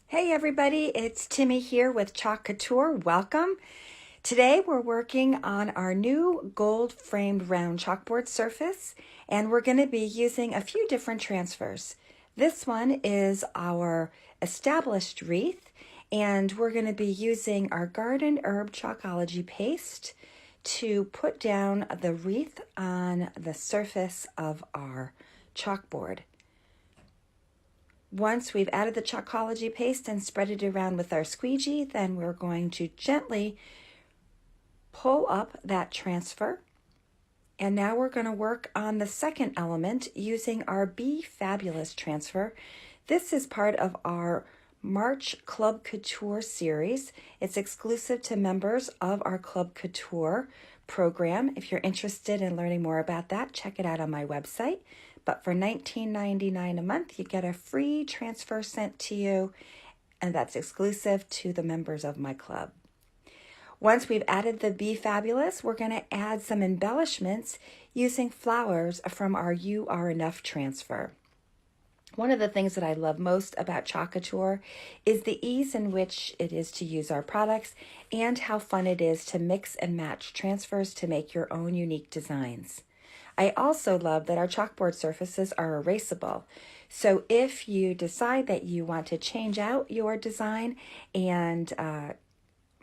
Hey everybody, it's Timmy here with Chalk Couture. Welcome. Today we're working on our new gold framed round chalkboard surface, and we're going to be using a few different transfers. This one is our established wreath, and we're going to be using our garden herb chalkology paste to put down the wreath on the surface of our chalkboard. Once we've added the chalkology paste and spread it around with our squeegee, then we're going to gently pull up that transfer. And now we're going to work on the second element using our Be Fabulous transfer. This is part of our March Club Couture series. It's exclusive to members of our Club Couture program. If you're interested in learning more about that, check it out on my website. But for $19.99 a month, you get a free transfer sent to you, and that's exclusive to the members of my club. Once we've added the Be Fabulous, we're going to add some embellishments using flowers from our You Are Enough transfer. One of the things that I love most about Chalk Couture is the ease in which it is to use our products and how fun it is to mix and match transfers to make your own unique designs. I also love that our chalkboard surfaces are erasable. So if you decide that you want to change out your design and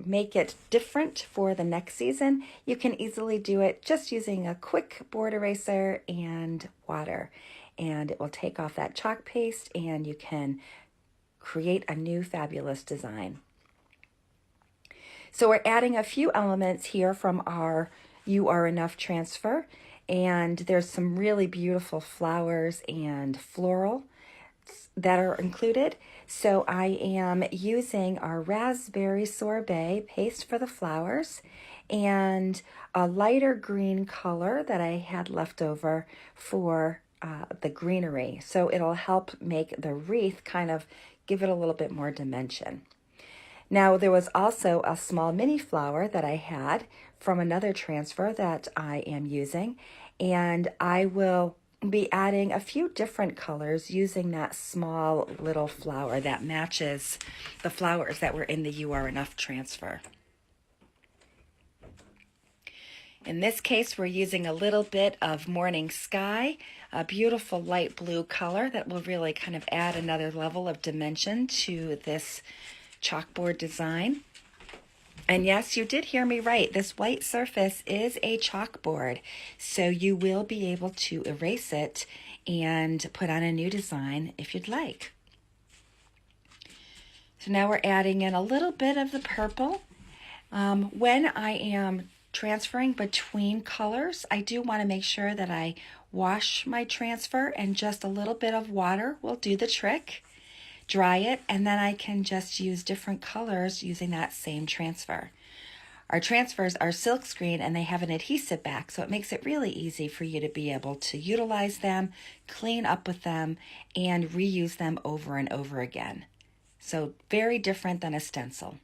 make it different for the next season, you can easily do it just using a quick board eraser and water. And it will take off that chalk paste and you can create a new fabulous design. So we're adding a few elements here from our You Are Enough transfer. And there's some really beautiful flowers and floral that are included. So I am using our raspberry sorbet paste for the flowers and a lighter green color that I had left over for the greenery. So it'll help make the wreath kind of give it a little bit more dimension. Now there was also a small mini flower that I had from another transfer that I am using, and I will be adding a few different colors using that small little flower that matches the flowers that were in the You Are Enough transfer. In this case, we're using a little bit of Morning Sky, a beautiful light blue color that will really kind of add another level of dimension to this chalkboard design. And yes, you did hear me right. This white surface is a chalkboard, so you will be able to erase it and put on a new design if you'd like. So now we're adding in a little bit of the purple. When I am transferring between colors, I do want to make sure that I wash my transfer, and just a little bit of water will do the trick. Dry it, and then I can just use different colors using that same transfer. Our transfers are silkscreen and they have an adhesive back, so it makes it really easy for you to be able to utilize them, clean up with them, and reuse them over and over again. So very different than a stencil.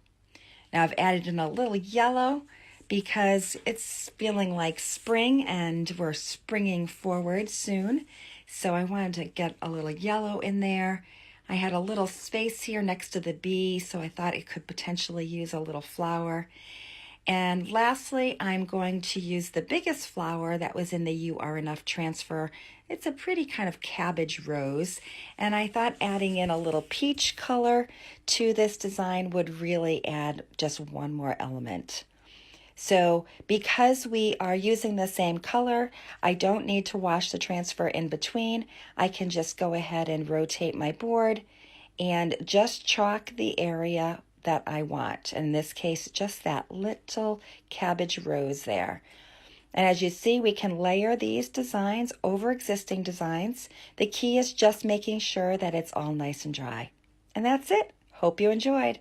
Now I've added in a little yellow because it's feeling like spring and we're springing forward soon. So I wanted to get a little yellow in there. I had a little space here next to the bee, so I thought it could potentially use a little flower. And lastly, I'm going to use the biggest flower that was in the You Are Enough transfer. It's a pretty kind of cabbage rose, and I thought adding in a little peach color to this design would really add just one more element. So because we are using the same color, I don't need to wash the transfer in between. I can just go ahead and rotate my board and just chalk the area that I want. In this case, just that little cabbage rose there. And as you see, we can layer these designs over existing designs. The key is just making sure that it's all nice and dry. And that's it. Hope you enjoyed.